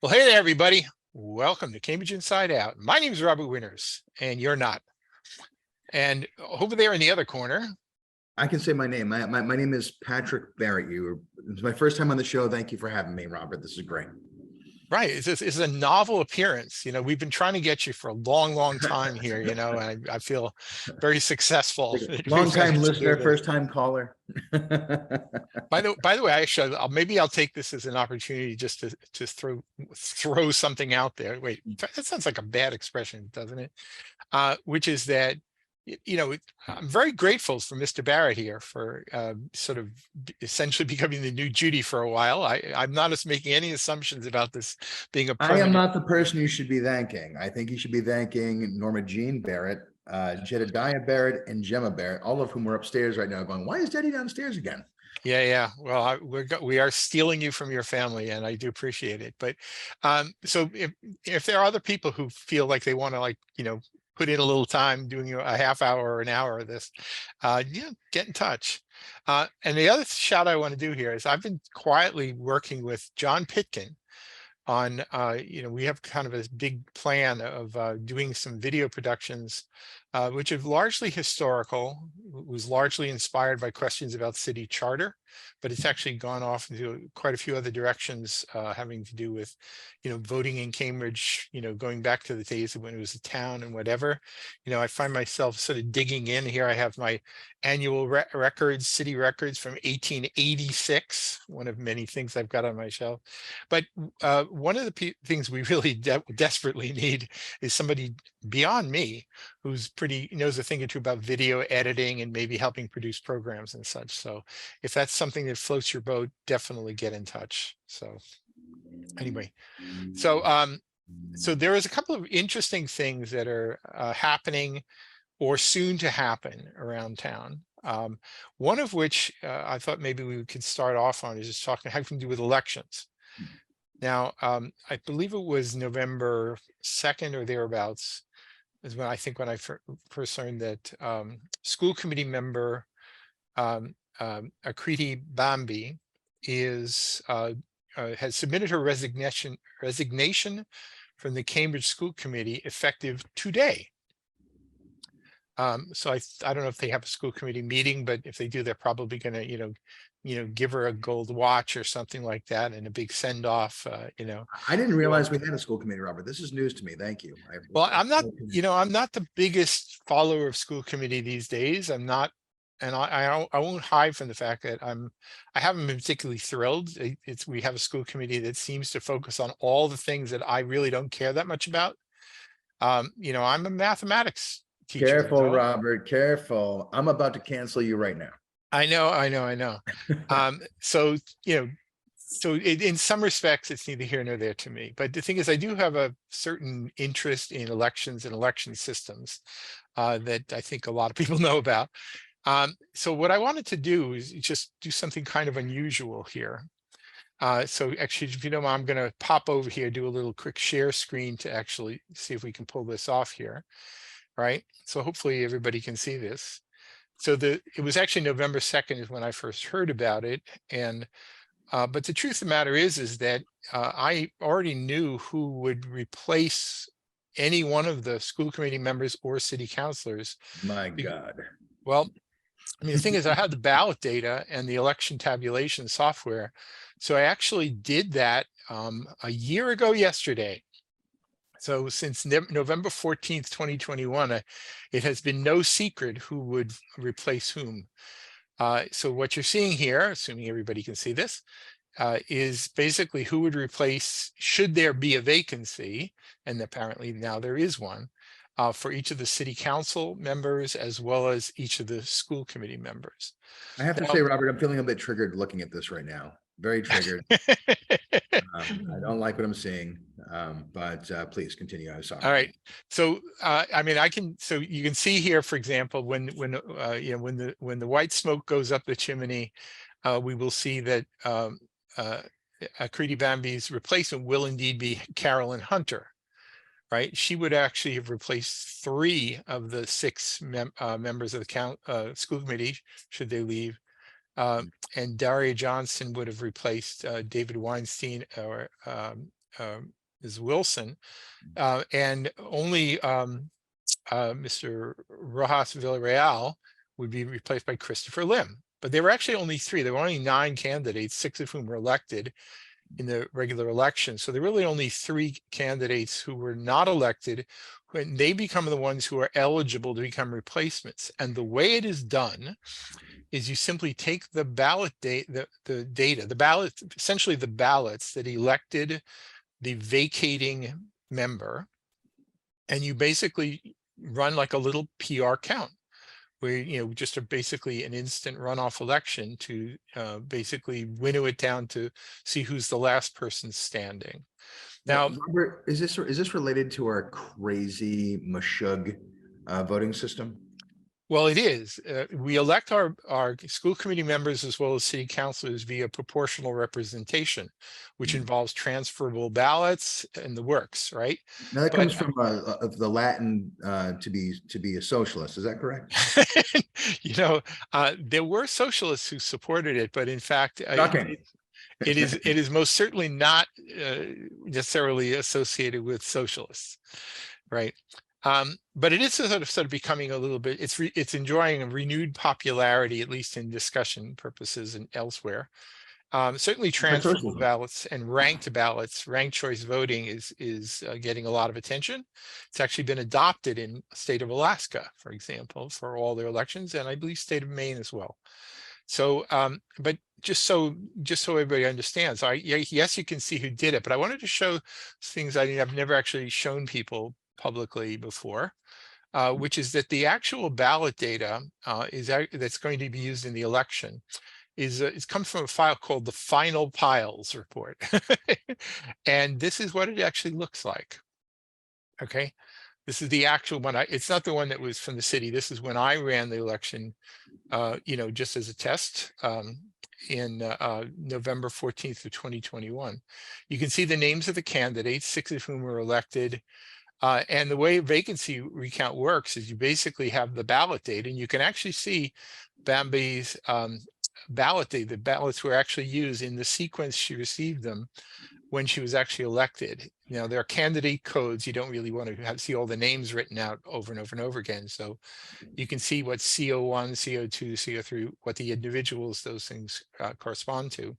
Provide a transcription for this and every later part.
Well, hey there, everybody. Welcome to Cambridge Inside Out. My name is Robert Winters, and you're not. And over there in the other corner, I can say my name. My name is Patrick Barrett. It's my first time on the show. Thank you for having me, Robert. This is great. right, is a novel appearance. We've been trying to get you for a long, long time here, and I feel very successful that Long we've time managed to do listener, this. first time caller. By the way, maybe I'll take this as an opportunity just to throw something out there. Wait, that sounds like a bad expression, doesn't it? Which is that, I'm very grateful for Mr. Barrett here for sort of essentially becoming the new Judy for a while. I'm not making any assumptions about this being a I am permanent. not the person you should be thanking. I think you should be thanking Norma Jean Barrett, Jedediah Barrett, and Gemma Barrett, all of whom are upstairs right now going, why is Daddy downstairs again? Yeah. Well, we are stealing you from your family, and I do appreciate it. But so if there are other people who feel like they want to, put in a little time doing a half hour or an hour of this, get in touch. And the other shout I want to do here is I've been quietly working with John Pitkin on, we have kind of a big plan of doing some video productions, which are largely historical, was largely inspired by questions about city charter, but it's actually gone off into quite a few other directions, having to do with, voting in Cambridge, going back to the days of when it was a town and whatever. I find myself sort of digging in here. I have my annual records, city records from 1886, one of many things I've got on my shelf. But one of the things we really desperately need is somebody beyond me who's knows a thing or two about video editing and maybe helping produce programs and such. So if that's something that floats your boat, definitely get in touch. So anyway, so there is a couple of interesting things that are happening or soon to happen around town. One of which I thought maybe we could start off on is just talking having to do with elections. Now, I believe it was November 2nd or thereabouts is when I first learned that school committee member Akriti Bhambi has submitted her resignation from the Cambridge School Committee effective today. So I don't know if they have a school committee meeting, but if they do, they're probably going to, give her a gold watch or something like that and a big send off. I didn't realize we had a school committee, Robert. This is news to me. Thank you. Well, I'm not the biggest follower of school committee these days. I'm not, and I won't hide from the fact that I haven't been particularly thrilled. We have a school committee that seems to focus on all the things that I really don't care that much about. I'm a mathematics teacher. Careful, Robert, careful. I'm about to cancel you right now. I know. So, so in some respects, it's neither here nor there to me. But the thing is, I do have a certain interest in elections and election systems that I think a lot of people know about. So what I wanted to do is just do something kind of unusual here. So actually, if you don't mind, I'm going to pop over here, do a little quick share screen to actually see if we can pull this off here. Right. So hopefully everybody can see this. So it was actually November 2nd is when I first heard about it. And but the truth of the matter is that I already knew who would replace any one of the school committee members or city councilors. My God. Well, I mean, the thing is, I had the ballot data and the election tabulation software. So I actually did that a year ago yesterday. So since November 14th, 2021, it has been no secret who would replace whom. So what you're seeing here, assuming everybody can see this, is basically who would replace, should there be a vacancy, and apparently now there is one, for each of the city council members as well as each of the school committee members. I have to say, Robert, I'm feeling a bit triggered looking at this right now. Very triggered. I don't like what I'm seeing, but please continue. I'm sorry. All right. So I mean, so you can see here, for example, when the white smoke goes up the chimney, we will see that Akriti Bhambi's replacement will indeed be Carolyn Hunter. Right, she would actually have replaced 3 of the 6 members of the school committee should they leave. And Daria Johnson would have replaced David Weinstein or Ms. Wilson, and only Mr. Rojas Villarreal would be replaced by Christopher Lim. But there were actually only three. There were only 9 candidates, 6 of whom were elected in the regular election. So there were really only 3 candidates who were not elected, when they become the ones who are eligible to become replacements. And the way it is done is you simply take the ballot data, the ballot, essentially the ballots that elected the vacating member, and you basically run like a little PR count, where just a basically an instant runoff election to basically winnow it down to see who's the last person standing. Now, Now, Robert, is this related to our crazy Meshuggah voting system? well, it is. We elect our school committee members as well as city councilors via proportional representation, which involves transferable ballots and the works, right? Now that But comes from the Latin to be a socialist. Is that correct? there were socialists who supported it, but in fact, Shocking. it is most certainly not necessarily associated with socialists, right? But it is sort of becoming a little bit. It's enjoying a renewed popularity, at least in discussion purposes and elsewhere. Certainly, Like transferable socialism. ballots and ranked ballots, ranked choice voting is getting a lot of attention. It's actually been adopted in the state of Alaska, for example, for all their elections, and I believe state of Maine as well. So, but just so everybody understands, yes, you can see who did it, but I wanted to show things I've never actually shown people publicly before, which is that the actual ballot data that's going to be used in the election it comes from a file called the Final Piles report, and this is what it actually looks like. Okay, this is the actual one. It's not the one that was from the city. This is when I ran the election, just as a test, in November 14th of 2021. You can see the names of the candidates, 6 of whom were elected. And the way vacancy recount works is you basically have the ballot date, and you can actually see Bambi's ballot date. The ballots were actually used in the sequence she received them when she was actually elected. There are candidate codes. You don't really want to see all the names written out over and over and over again. So you can see what CO1, CO2, CO3, what the individuals, those things correspond to.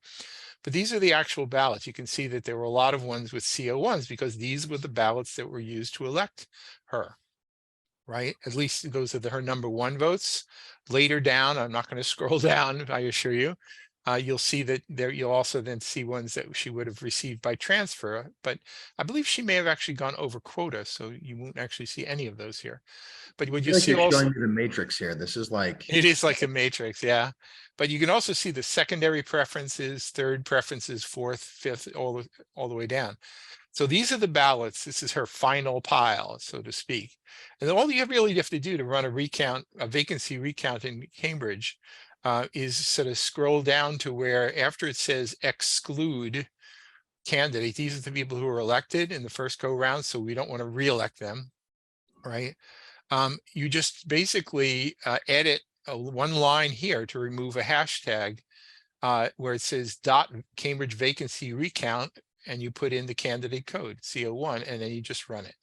But these are the actual ballots. You can see that there were a lot of ones with CO1s because these were the ballots that were used to elect her, right? At least those are her number 1 votes. Later down, I'm not going to scroll down, I assure you. You'll see that there, you'll also then see ones that she would have received by transfer, but I believe she may have actually gone over quota, so you won't actually see any of those here. But what I you feel like see you're also, showing me the matrix here. This is like it is like a matrix, yeah. But you can also see the secondary preferences, third preferences, fourth, fifth, all the way down. So these are the ballots. This is her final pile, so to speak. And then all you really have to do to run a vacancy recount in Cambridge, is sort of scroll down to where after it says exclude candidate, these are the people who were elected in the first go round, so we don't want to re-elect them, right? You just basically edit one line here to remove a hashtag where it says .Cambridge vacancy recount, and you put in the candidate code CO1, and then you just run it.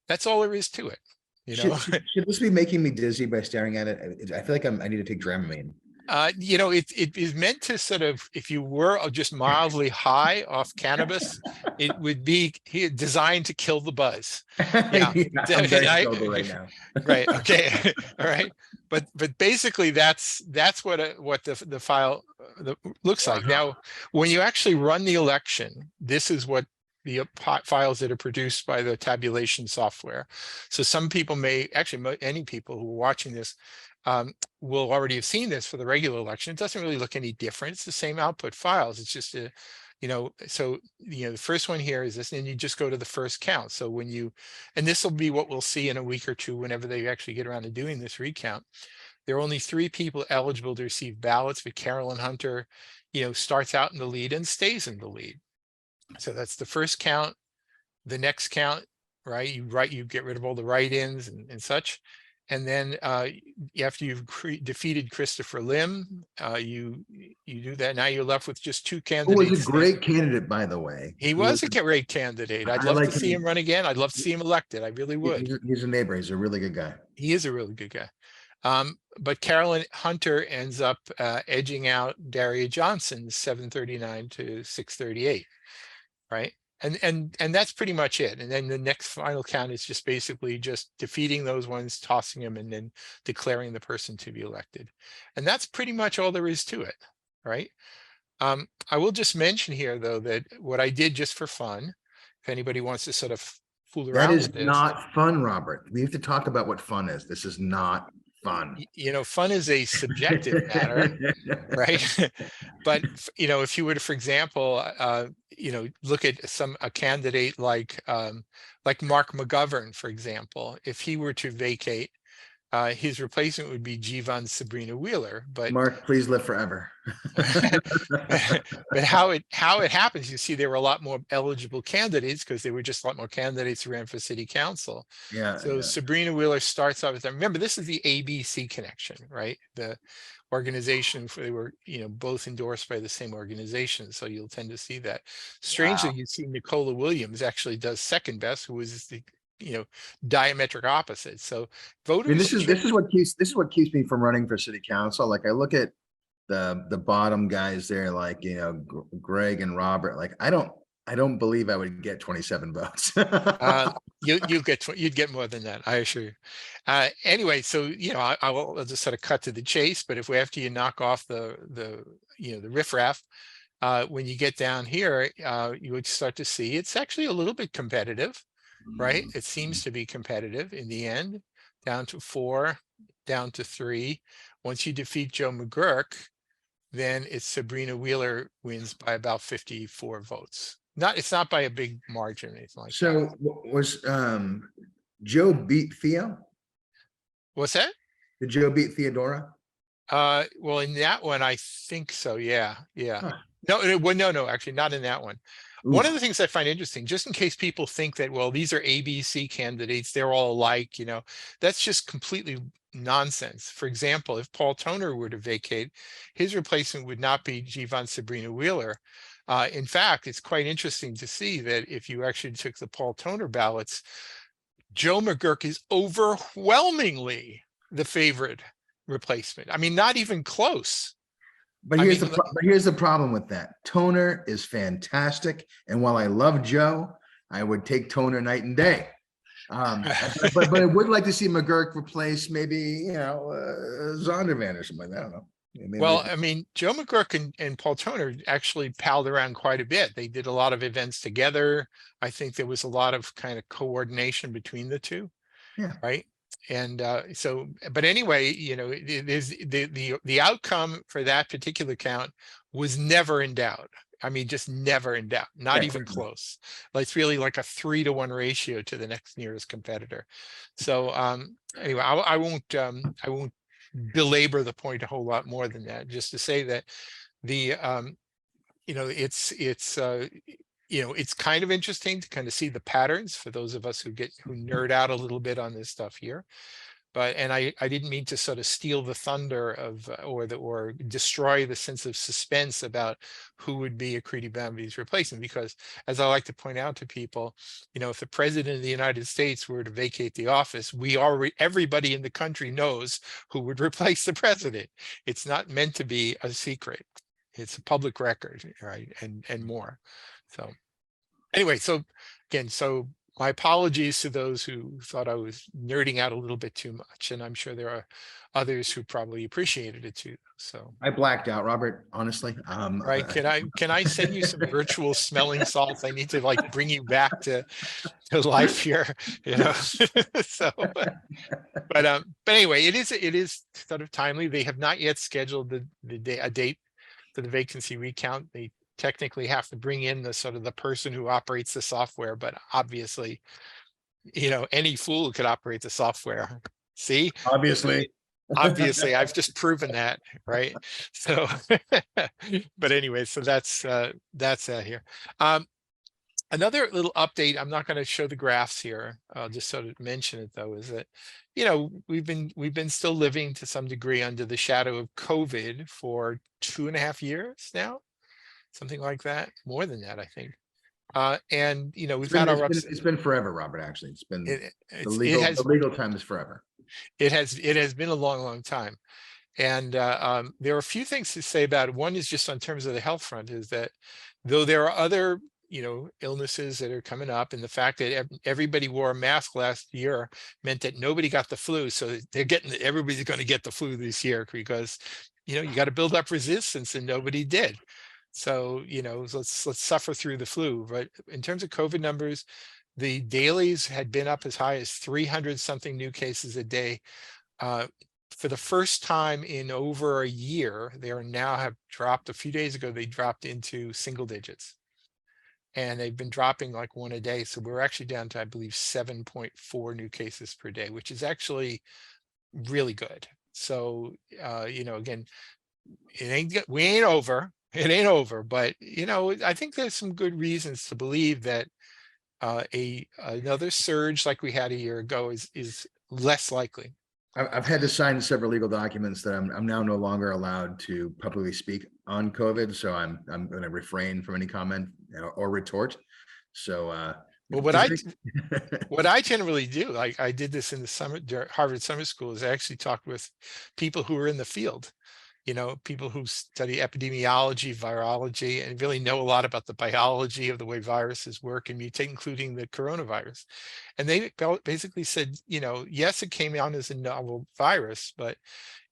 That's all there is to it. should this be making me dizzy by staring at it? I feel like I need to take Dramamine. It is meant to sort of, if you were just mildly high off cannabis, it would be designed to kill the buzz. Yeah, Yeah, I'm very sober right now. right. Okay. All right. But basically, that's what the file looks like. Now, when you actually run the election, this is what the files that are produced by the tabulation software. So some people may actually, any people who are watching this will already have seen this for the regular election. It doesn't really look any different. It's the same output files. It's just the first one here is this, and you just go to the first count. So and this will be what we'll see in a week or two whenever they actually get around to doing this recount. There are only 3 people eligible to receive ballots, but Carolyn Hunter, starts out in the lead and stays in the lead. So that's the first count. The next count, right? You get rid of all the write-ins and such. And then after you've defeated Christopher Lim, you do that. Now you're left with just two Who was a candidates. great candidate, by the way. He He was. was a great candidate. I'd I love to like see him him. run again. I'd love to see him elected. I really would. He's a neighbor. He's a really good guy. He is a really good guy. But Carolyn Hunter ends up edging out Daria Johnson 739 to 638, right? And that's pretty much it. And then the next final count is just basically just defeating those ones, tossing them, and then declaring the person to be elected. And that's pretty much all there is to it, right? I will just mention here, though, that what I did just for fun, if anybody wants to sort of fool That around is with this, not fun, Robert. We have to talk about what fun is. This is not fun. fun is a subjective matter, right? But if you were to, for example, look at a candidate like Mark McGovern, for example, if he were to vacate, his replacement would be Jivan Sabrina Wheeler. But Mark, please live forever. but how it happens, you see, there were a lot more eligible candidates because there were just a lot more candidates who ran for city council. Yeah. So Yeah. Sabrina Wheeler starts off with them. Remember, this is the ABC connection, right? The organization, they were both endorsed by the same organization, so you'll tend to see that. Strangely, Wow. you see Nicola Williams actually does second best, who was the diametric opposite. So I mean, voters, this is what keeps me from running for city council. Like, I look at the bottom guys there, like Greg and Robert. Like, I don't believe I would get 27 votes. you'd get more than that, I assure you. Anyway, so I'll just sort of cut to the chase. But if after you knock off the riffraff, when you get down here, you would start to see it's actually a little bit competitive, right? It seems to be competitive in the end, down to 4, down to 3. Once you defeat Joe McGurk, then it's Sabrina Wheeler wins by about 54 votes. It's not by a big margin or anything like that. So was Joe beat Theo? What's that? Did Joe beat Theodora? Well, in that one, I think so. Yeah. Huh. No, actually not in that one. Oof. One of the things I find interesting, just in case people think that, well, these are ABC candidates, they're all alike, that's just completely nonsense. For example, if Paul Toner were to vacate, his replacement would not be Jivan Sabrina Wheeler. In fact, it's quite interesting to see that if you actually took the Paul Toner ballots, Joe McGurk is overwhelmingly the favorite replacement. I mean, not even close. But here's the problem with that. Toner is fantastic, and while I love Joe, I would take Toner night and day. But I would like to see McGurk replace maybe Zondervan or something. I don't know. Well, I mean, Joe McGurk and Paul Toner actually palled around quite a bit. They did a lot of events together. I think there was a lot of kind of coordination between the two. Yeah. Right. And but anyway, the outcome for that particular count was never in doubt. I mean, just never in doubt, not even close. Like, it's really like a 3-to-1 ratio to the next nearest competitor. So anyway, I won't belabor the point a whole lot more than that. Just to say that the it's kind of interesting to kind of see the patterns for those of us who nerd out a little bit on this stuff here. But I didn't mean to sort of steal the thunder of or destroy the sense of suspense about who would be Akriti Bhambi's replacement, because as I like to point out to people, if the president of the United States were to vacate the office, everybody in the country knows who would replace the president. It's not meant to be a secret. It's a public record, right? And more. So anyway, so again, my apologies to those who thought I was nerding out a little bit too much, and I'm sure there are others who probably appreciated it too. So I blacked out, Robert, honestly. Right. Can I send you some virtual smelling salts? I need to bring you back to life here, So but anyway, it is sort of timely. They have not yet scheduled a date for the vacancy recount. They technically have to bring in the person who operates the software, but obviously, any fool could operate the software. See, Obviously. I've just proven that, right? So, but anyway, so that's here. Another little update, I'm not going to show the graphs here, I'll just sort of mention it though, is that, you know, we've been still living to some degree under the shadow of COVID for 2.5 years now, something like that, more than that, I think. And you know, It's we've been had it's our been ups. it's been forever, Robert. Actually, it's been It, the it's it legal the has legal time is forever. it has been a long, long time. And there are a few things to say about it. One is just on terms of the health front, is that though there are other, you know, illnesses that are coming up, and the fact that everybody wore a mask last year meant that nobody got the flu. So everybody's going to get the flu this year because, you know, you got to build up resistance, and nobody did. So, you know, let's suffer through the flu. But in terms of COVID numbers, the dailies had been up as high as 300 something new cases a day. Uh, for the first time in over a year, they are now have dropped. A few days ago, they dropped into single digits, and they've been dropping like one a day. So we're actually down to, I believe, 7.4 new cases per day, which is actually really good. So, you know, again, we ain't over. It ain't over, but you know, I think there's some good reasons to believe that another surge like we had a year ago is less likely. I've had to sign several legal documents that I'm now no longer allowed to publicly speak on COVID. So I'm going to refrain from any comment or retort. So Well, what I generally do, like I did this in the summer, Harvard Summer School, is I actually talked with people who are in the field, you know, people who study epidemiology, virology, and really know a lot about the biology of the way viruses work and mutate, including the coronavirus. And they basically said, you know, yes, it came on as a novel virus, but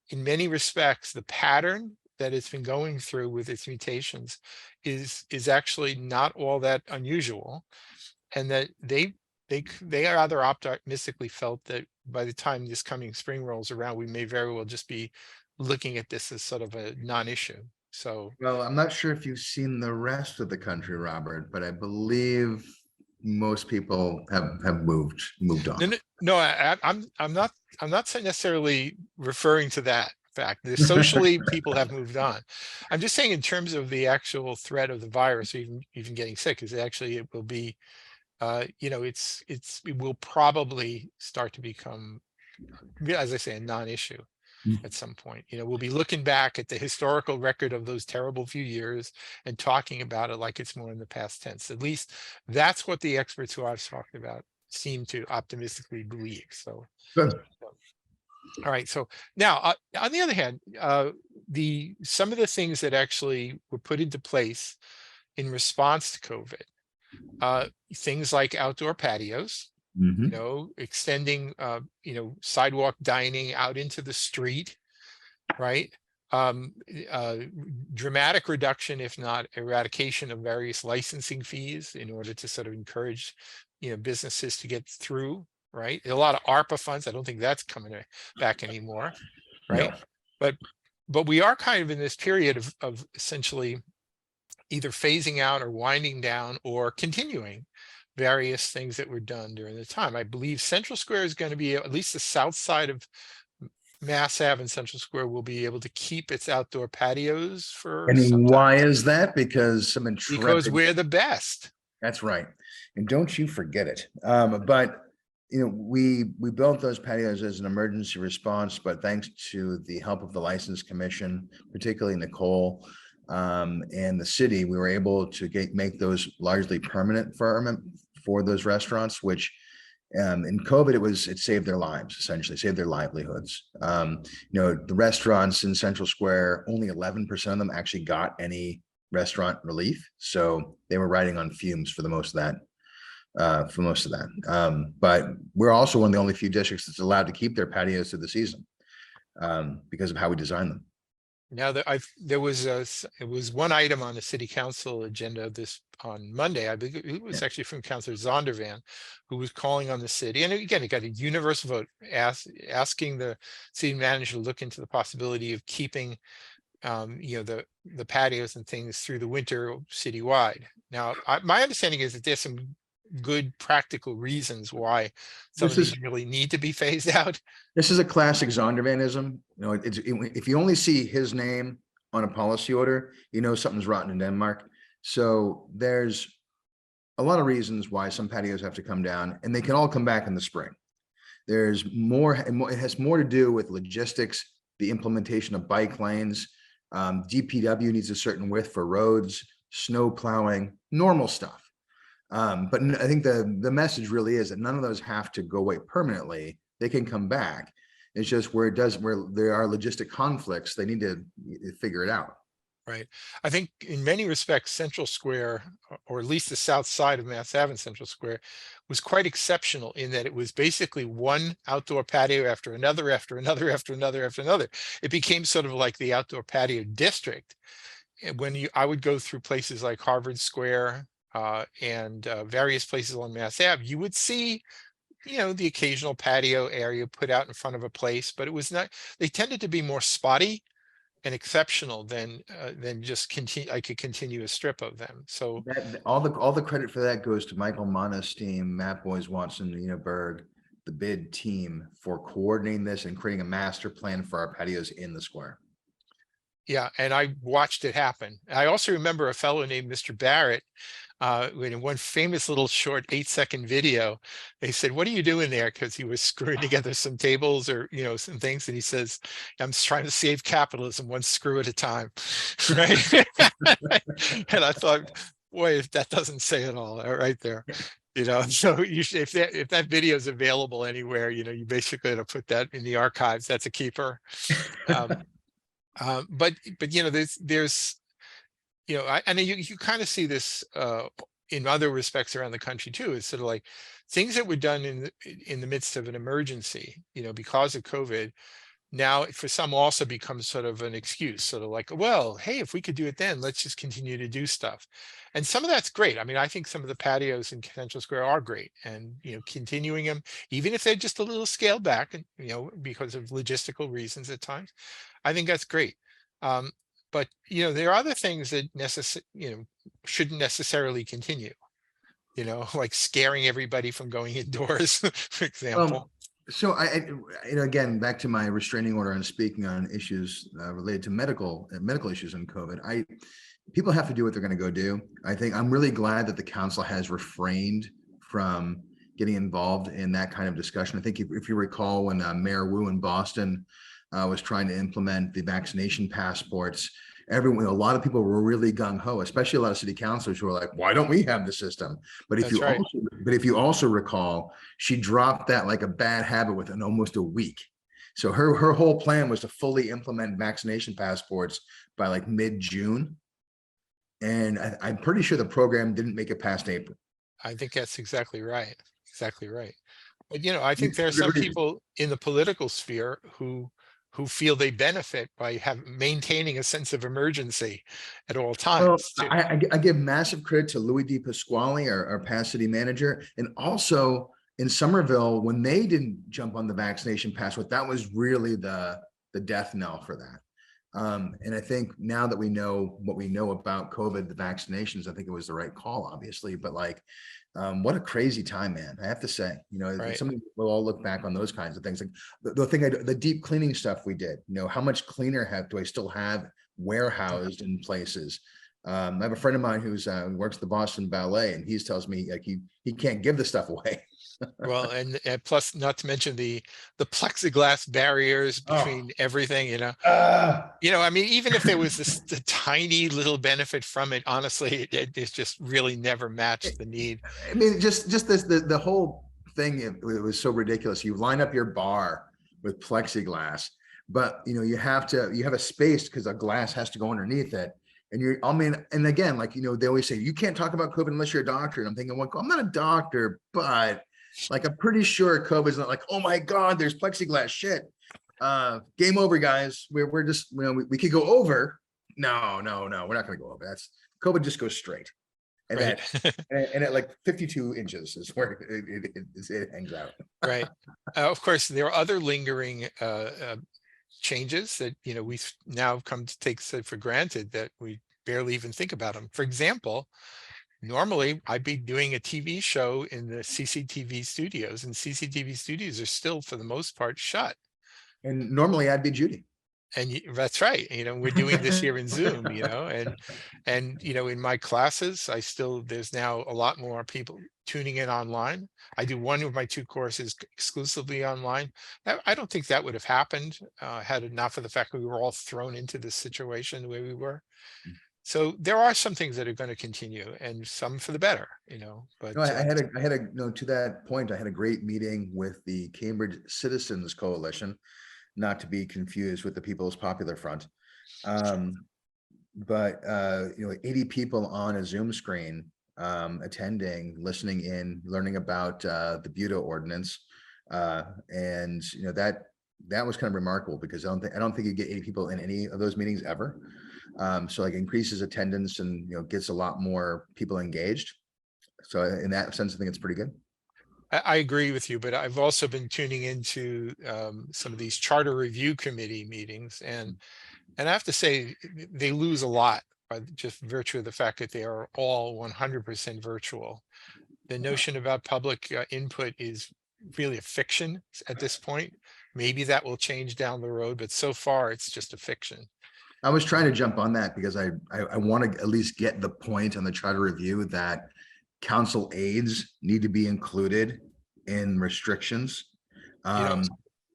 in many respects, the pattern that it's been going through with its mutations is actually not all that unusual, and that they rather optimistically felt that by the time this coming spring rolls around, we may very well just be looking at this as sort of a non-issue. So, well, I'm not sure if you've seen the rest of the country, Robert, but I believe most people have moved no, on. no, no, I'm not necessarily referring to that fact. Socially, people have moved on. I'm just saying in terms of the actual threat of the virus, or even getting sick, is actually it will be, you know, it will probably start to become, as I say, a non-issue at some point. You know, we'll be looking back at the historical record of those terrible few years and talking about it like it's more in the past tense. At least that's what the experts who I've talked about seem to optimistically believe. So, Good. all right. So now, on the other hand, some of the things that actually were put into place in response to COVID, things like outdoor patios, you Mhm. know, extending, you know, sidewalk dining out into the street, right? Um, uh, Dramatic reduction, if not eradication, of various licensing fees in order to sort of encourage, you know, businesses to get through, right? A lot of ARPA funds. I don't think that's coming back anymore, No. right? But we are kind of in this period of essentially either phasing out or winding down or continuing various things that were done during the time. I believe Central Square is going to be, at least the south side of Mass Ave and Central Square, will be able to keep its outdoor patios for some And time why is that? Because some because intrepid. we're the best. That's right. And don't you forget it. But you know, we built those patios as an emergency response, but thanks to the help of the License Commission, particularly Nicole, and the city, we were able to make those largely permanent for those restaurants, which in COVID, it saved their lives, essentially saved their livelihoods. You know, the restaurants in Central Square, only 11% of them actually got any restaurant relief. So they were riding on fumes for the most of that. But we're also one of the only few districts that's allowed to keep their patios through the season because of how we design them. Now that there was it was one item on the city council agenda this on Monday. I believe it was Yeah. actually from Councilor Zondervan, who was calling on the city. And again, it got a universal vote asking the city manager to look into the possibility of keeping, you know, the patios and things through the winter citywide. Now, my understanding is that there's some good practical reasons why some of This is these really need to be phased out. This is a classic Zondervanism. You know, if you only see his name on a policy order, you know something's rotten in Denmark. So there's a lot of reasons why some patios have to come down, and they can all come back in the spring. There's more, it has more to do with logistics, the implementation of bike lanes. DPW needs a certain width for roads, snow plowing, normal stuff. But I think the message really is that none of those have to go away permanently. They can come back. It's just where there are logistic conflicts, they need to figure it out. Right. I think in many respects, Central Square, or at least the south side of Mass Ave and Central Square, was quite exceptional in that it was basically one outdoor patio after another, after another, after another, after another. It became sort of like the outdoor patio district. And I would go through places like Harvard Square and various places on Mass Ave, you would see, the occasional patio area put out in front of a place, but it was not, they tended to be more spotty and exceptional than just continue like a continuous strip of them. So That all the credit for that goes to Michael Mana's team, Matt Boys Watson, Nina Berg, the bid team for coordinating this and creating a master plan for our patios in the square. yeah, and I watched it happen. I also remember a fellow named Mr. Barrett, in one famous little short 8-second video, they said, "What are you doing there?" Because he was screwing together some tables or some things, and he says, "I'm just trying to save capitalism one screw at a time." Right. And I thought, boy, if that doesn't say it all right there. So you should, if that video is available anywhere, you basically have to put that in the archives. That's a keeper. Um, but there's I know you kind of see this in other respects around the country too. It's sort of like things that were done in the midst of an emergency, because of COVID, now for some also becomes sort of an excuse, sort of like, well, hey, if we could do it then, let's just continue to do stuff. And some of that's great. I mean, I think some of the patios in Central Square are great, and continuing them, even if they're just a little scaled back, and because of logistical reasons at times, I think that's great. Um, but there are other things that shouldn't necessarily continue. Like scaring everybody from going indoors, for example. So again, back to my restraining order on speaking on issues related to medical issues in COVID. People have to do what they're going to go do. I think I'm really glad that the council has refrained from getting involved in that kind of discussion. I think if you recall when Mayor Wu in Boston was trying to implement the vaccination passports, a lot of people were really gung ho, especially a lot of city councilors who were like, "Why don't we have the system?" But That's right. if you also recall, she dropped that like a bad habit within almost a week. So her whole plan was to fully implement vaccination passports by like mid-June, and I'm pretty sure the program didn't make it past April. I think that's exactly right. Exactly right. But I think there are some people in the political sphere who feel they benefit by maintaining a sense of emergency at all Well, times too. I give massive credit to Louis D. Pasquale, our past city manager, and also in Somerville, when they didn't jump on the vaccination passport, that was really the death knell for that. And I think now that we know what we know about COVID, the vaccinations, I think it was the right call, obviously. But what a crazy time, man! I have to say, Right. something we'll all look back on those kinds of things. Like the deep cleaning stuff we did. How much cleaner do I still have warehoused in places? I have a friend of mine who works at the Boston Ballet, and he tells me like he can't give the stuff away. Well, and plus, not to mention the plexiglass barriers Oh, between everything. uh, I mean, even if there was the tiny little benefit from it, honestly, it's just really never matched the need. I mean, just this the whole thing. It was so ridiculous. You line up your bar with plexiglass, but you have a space because a glass has to go underneath it. And and again, they always say you can't talk about COVID unless you're a doctor. And I'm thinking, well, I'm not a doctor, but I'm pretty sure COVID's not like, oh my God, there's plexiglass shit. Game over, guys. We're just, we could go over. No, we're not gonna go over. That's COVID just goes straight. And Right. at like 52 inches is where it hangs out. Right. Of course, there are other lingering changes that we've now come to take for granted that we barely even think about them. For example, normally I'd be doing a TV show in the CCTV studios, and CCTV studios are still, for the most part, shut. And normally I'd be Judy. And that's right. We're doing this here in Zoom, and in my classes, there's now a lot more people tuning in online. I do one of my two courses exclusively online. I don't think that would have happened had it not for the fact that we were all thrown into this situation the way we were. So there are some things that are going to continue, and some for the better, but No, to that point, I had a great meeting with the Cambridge Citizens Coalition, not to be confused with the People's Popular Front. But 80 people on a Zoom screen, attending, listening in, learning about the Buda ordinance. And that was kind of remarkable, because I don't think you get 80 people in any of those meetings ever. So like increases attendance and gets a lot more people engaged. So in that sense, I think it's pretty good. I agree with you, but I've also been tuning into some of these charter review committee meetings, and I have to say they lose a lot by just virtue of the fact that they are all 100% virtual. The notion about public input is really a fiction at this point. Maybe that will change down the road, but so far it's just a fiction. I was trying to jump on that because I want to at least get the point on the charter review that council aides need to be included in restrictions. And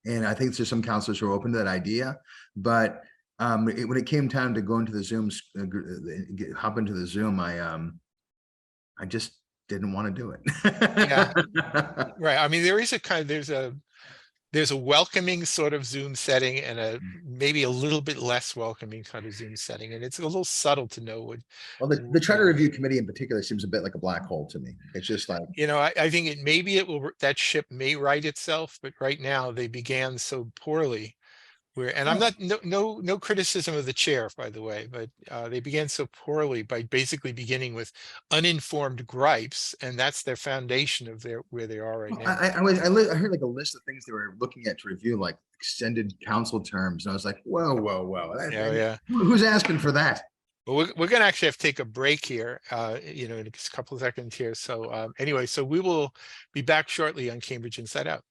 I think there's some councilors who are open to that idea, but when it came time to go into the Zooms, hop into the Zoom, I just didn't want to do it. Yeah, right. I mean, there's a welcoming sort of Zoom setting, and a maybe a little bit less welcoming kind of Zoom setting, and it's a little subtle to know what. Well, the charter review committee in particular seems a bit like a black hole to me. It's just like, I think that ship may right itself, but right now they began so poorly. And I'm not, no criticism of the chair, by the way, but they began so poorly by basically beginning with uninformed gripes, and that's their foundation of where they are right now. I heard like a list of things they were looking at to review, like extended council terms, and I was like, whoa. Yeah. Who's asking for that? Well, we're going to actually have to take a break here, in a couple of seconds here. So anyway, so we will be back shortly on Cambridge Inside Out.